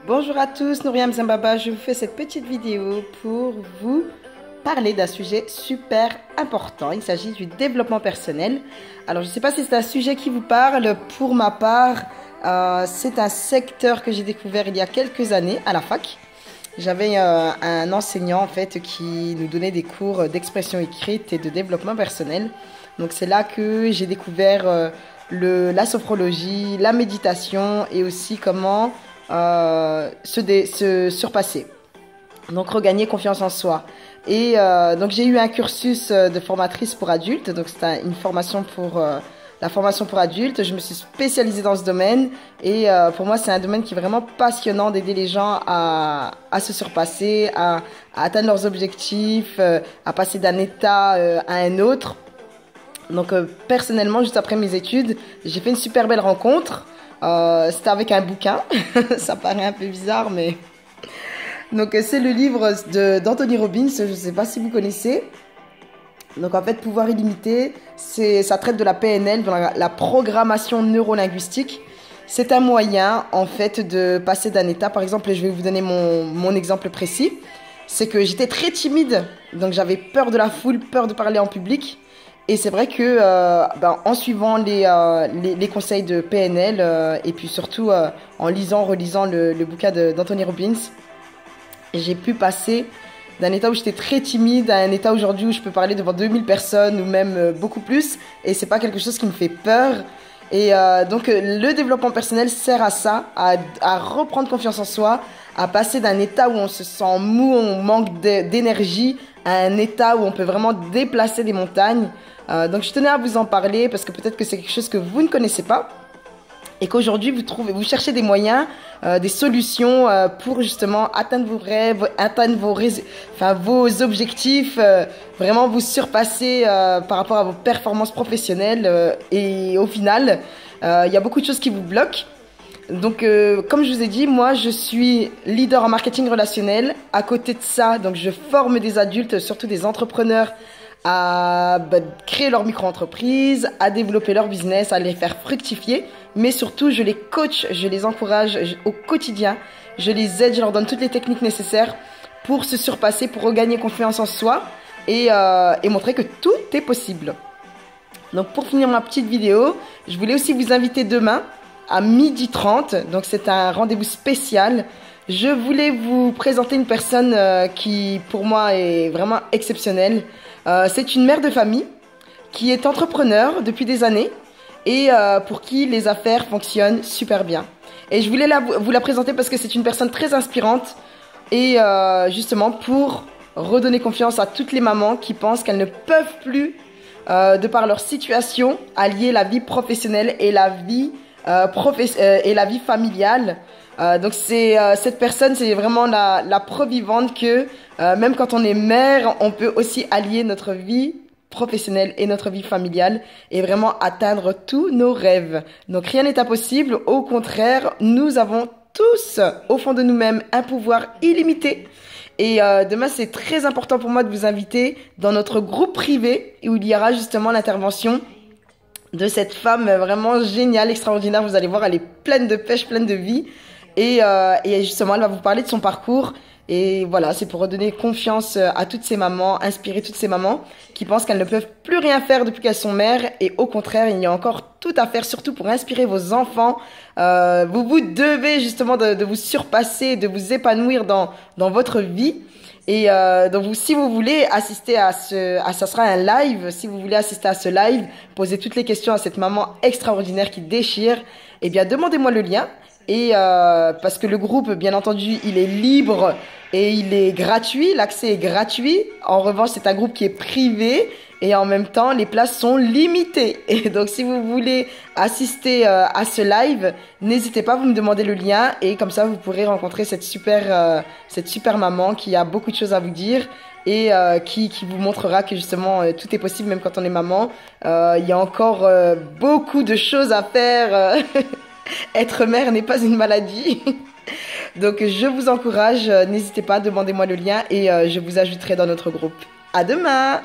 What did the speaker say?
Bonjour à tous, Nouriam Zambaba, je vous fais cette petite vidéo pour vous parler d'un sujet super important. Il s'agit du développement personnel. Alors je ne sais pas si c'est un sujet qui vous parle. Pour ma part, c'est un secteur que j'ai découvert il y a quelques années à la fac. J'avais un enseignant en fait qui nous donnait des cours d'expression écrite et de développement personnel. Donc c'est là que j'ai découvert la sophrologie, la méditation et aussi comment se surpasser. Donc regagner confiance en soi. Et donc j'ai eu un cursus de formatrice pour adultes. Donc c'était une formation pour la formation pour adultes. Je me suis spécialisée dans ce domaine et pour moi c'est un domaine qui est vraiment passionnant d'aider les gens à se surpasser, à atteindre leurs objectifs, à passer d'un état à un autre. Donc personnellement, juste après mes études, j'ai fait une super belle rencontre. C'était avec un bouquin. Ça paraît un peu bizarre, mais... Donc c'est le livre d'Anthony Robbins, je ne sais pas si vous connaissez. Donc en fait, Pouvoir illimité, ça traite de la PNL, de la programmation neurolinguistique. C'est un moyen en fait de passer d'un état, par exemple, je vais vous donner mon exemple précis. C'est que j'étais très timide, donc j'avais peur de la foule, peur de parler en public. Et c'est vrai que en suivant les conseils de PNL et puis surtout en relisant le bouquin d'Anthony Robbins, j'ai pu passer d'un état où j'étais très timide à un état aujourd'hui où je peux parler devant 2000 personnes ou même beaucoup plus. Et c'est pas quelque chose qui me fait peur. Et donc le développement personnel sert à ça, à reprendre confiance en soi, à passer d'un état où on se sent mou, on manque d'énergie, à un état où on peut vraiment déplacer des montagnes. Donc je tenais à vous en parler parce que peut-être que c'est quelque chose que vous ne connaissez pas et qu'aujourd'hui vous cherchez des moyens, des solutions pour justement atteindre vos rêves, atteindre vos objectifs, vraiment vous surpasser par rapport à vos performances professionnelles et au final, il y a beaucoup de choses qui vous bloquent. Donc, comme je vous ai dit, moi, je suis leader en marketing relationnel. À côté de ça, donc, je forme des adultes, surtout des entrepreneurs, à créer leur micro-entreprise, à développer leur business, à les faire fructifier. Mais surtout, je les coach, je les encourage au quotidien. Je les aide, je leur donne toutes les techniques nécessaires pour se surpasser, pour regagner confiance en soi et montrer que tout est possible. Donc, pour finir ma petite vidéo, je voulais aussi vous inviter demain à 12h30, donc c'est un rendez-vous spécial. Je voulais vous présenter une personne qui, pour moi, est vraiment exceptionnelle. C'est une mère de famille qui est entrepreneur depuis des années et pour qui les affaires fonctionnent super bien. Et je voulais vous la présenter parce que c'est une personne très inspirante et justement pour redonner confiance à toutes les mamans qui pensent qu'elles ne peuvent plus, de par leur situation, allier la vie professionnelle et la vie familiale. Donc cette personne, c'est vraiment la preuve vivante que même quand on est mère, on peut aussi allier notre vie professionnelle et notre vie familiale et vraiment atteindre tous nos rêves. Donc rien n'est impossible, au contraire, nous avons tous au fond de nous-mêmes un pouvoir illimité. Et demain, c'est très important pour moi de vous inviter dans notre groupe privé où il y aura justement l'intervention de cette femme vraiment géniale, extraordinaire. Vous allez voir, elle est pleine de pêche, pleine de vie. Et justement, elle va vous parler de son parcours. Et voilà, c'est pour redonner confiance à toutes ces mamans, inspirer toutes ces mamans qui pensent qu'elles ne peuvent plus rien faire depuis qu'elles sont mères. Et au contraire, il y a encore tout à faire, surtout pour inspirer vos enfants. Vous devez justement de vous surpasser, de vous épanouir dans votre vie. Et donc si vous voulez assister ça sera un live, si vous voulez assister à ce live, poser toutes les questions à cette maman extraordinaire qui déchire, eh bien demandez-moi le lien. Et parce que le groupe, bien entendu, il est libre et il est gratuit, l'accès est gratuit. En revanche, c'est un groupe qui est privé et en même temps, les places sont limitées. Et donc, si vous voulez assister à ce live, n'hésitez pas, vous me demandez le lien et comme ça, vous pourrez rencontrer cette super maman qui a beaucoup de choses à vous dire et qui vous montrera que justement, tout est possible même quand on est maman. Il y a encore beaucoup de choses à faire. Être mère n'est pas une maladie. Donc je vous encourage, n'hésitez pas, demandez-moi le lien et je vous ajouterai dans notre groupe. À demain!